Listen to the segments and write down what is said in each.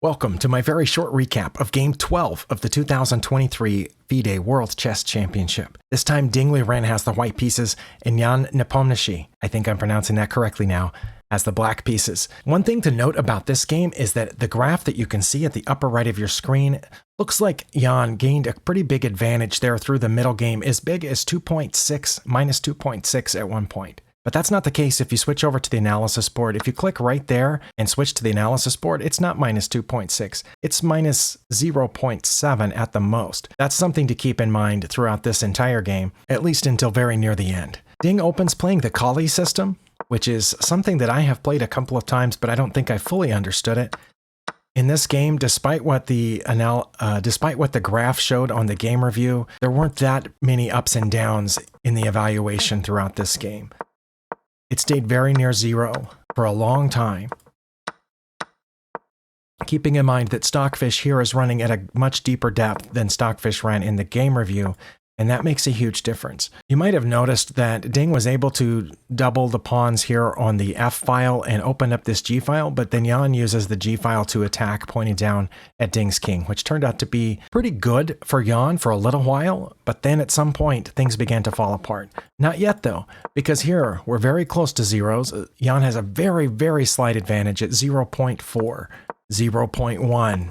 Welcome to my very short recap of Game 12 of the 2023 FIDE World Chess Championship. This time Liren has the white pieces and Jan Nepomniachtchi, I think I'm pronouncing that correctly now, has the black pieces. One thing to note about this game is that the graph that you can see at the upper right of your screen looks like Jan gained a pretty big advantage there through the middle game, as big as 2.6, minus 2.6 at one point. But that's not the case if you switch over to the analysis board. If you click right there and switch to the analysis board, it's not minus 2.6. It's minus 0.7 at the most. That's something to keep in mind throughout this entire game, at least until very near the end. Ding opens playing the Kali system, which is something that I have played a couple of times, but I don't think I fully understood it. In this game, despite what the graph showed on the game review, there weren't that many ups and downs in the evaluation throughout this game. It stayed very near zero for a long time. Keeping in mind that Stockfish here is running at a much deeper depth than Stockfish ran in the game review, and that makes a huge difference. You might have noticed that Ding was able to double the pawns here on the F file and open up this G file, but then Jan uses the G file to attack, pointing down at Ding's king, which turned out to be pretty good for Jan for a little while, but then at some point things began to fall apart. Not yet though, because here we're very close to zeros. Jan has a very, very slight advantage at 0.4, 0.1.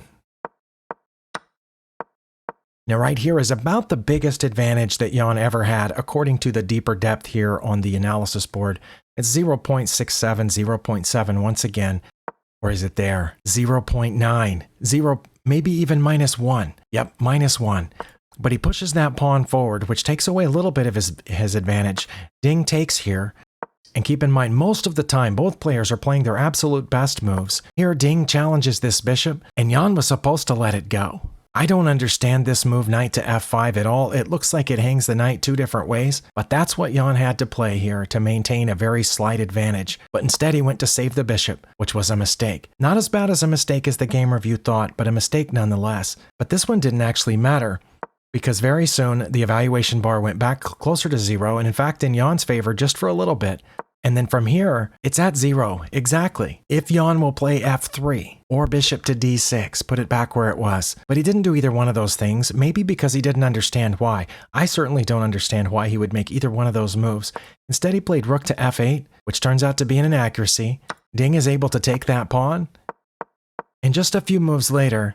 Now right here is about the biggest advantage that Jan ever had according to the deeper depth here on the analysis board. It's 0.67, 0.7 once again. Or is it there? 0.9, 0, maybe even minus 1. Yep, minus 1. But he pushes that pawn forward, which takes away a little bit of his advantage. Ding takes here. And keep in mind, most of the time, both players are playing their absolute best moves. Here, Ding challenges this bishop, and Jan was supposed to let it go. I don't understand this move knight to f5 at all. It looks like it hangs the knight two different ways, but that's what Jan had to play here to maintain a very slight advantage. But instead he went to save the bishop, which was a mistake. Not as bad as a mistake as the game review thought, but a mistake nonetheless. But this one didn't actually matter, because very soon the evaluation bar went back closer to zero, and in fact in Jan's favor just for a little bit. And then from here, it's at zero, exactly. If Jan will play f3 or bishop to d6, put it back where it was. But he didn't do either one of those things, maybe because he didn't understand why. I certainly don't understand why he would make either one of those moves. Instead, he played rook to f8, which turns out to be an inaccuracy. Ding is able to take that pawn. And just a few moves later,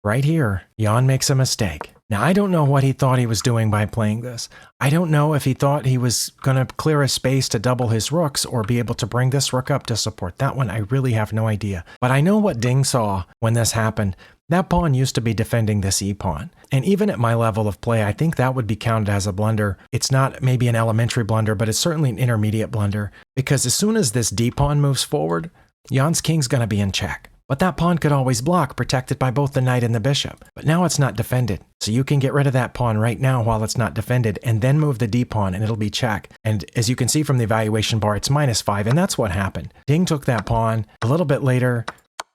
right here, Jan makes a mistake. Now, I don't know what he thought he was doing by playing this. I don't know if he thought he was going to clear a space to double his rooks or be able to bring this rook up to support that one. I really have no idea. But I know what Ding saw when this happened. That pawn used to be defending this e-pawn. And even at my level of play, I think that would be counted as a blunder. It's not maybe an elementary blunder, but it's certainly an intermediate blunder. Because as soon as this d-pawn moves forward, Jan's king's going to be in check. But that pawn could always block, protected by both the knight and the bishop. But now it's not defended. So you can get rid of that pawn right now while it's not defended, and then move the d-pawn and it'll be check. And as you can see from the evaluation bar, it's -5, and that's what happened. Ding took that pawn. A little bit later,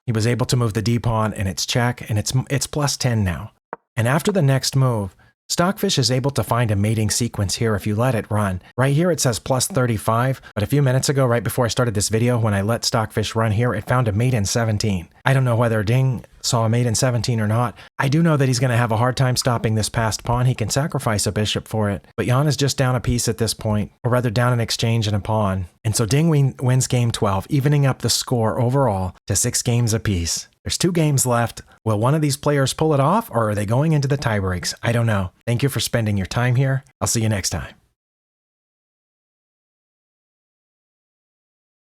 he was able to move the d-pawn, and it's check, and it's plus 10 now. And after the next move, Stockfish is able to find a mating sequence here if you let it run. Right here it says plus 35, but a few minutes ago, right before I started this video, when I let Stockfish run here, it found a mate in 17. I don't know whether Ding saw a mate in 17 or not. I do know that he's going to have a hard time stopping this passed pawn. He can sacrifice a bishop for it, but Jan is just down a piece at this point, or rather down an exchange and a pawn. And so Ding wins game 12, evening up the score overall to 6 games apiece. There's 2 games left. Will one of these players pull it off, or are they going into the tie breaks? I don't know. Thank you for spending your time here. I'll see you next time.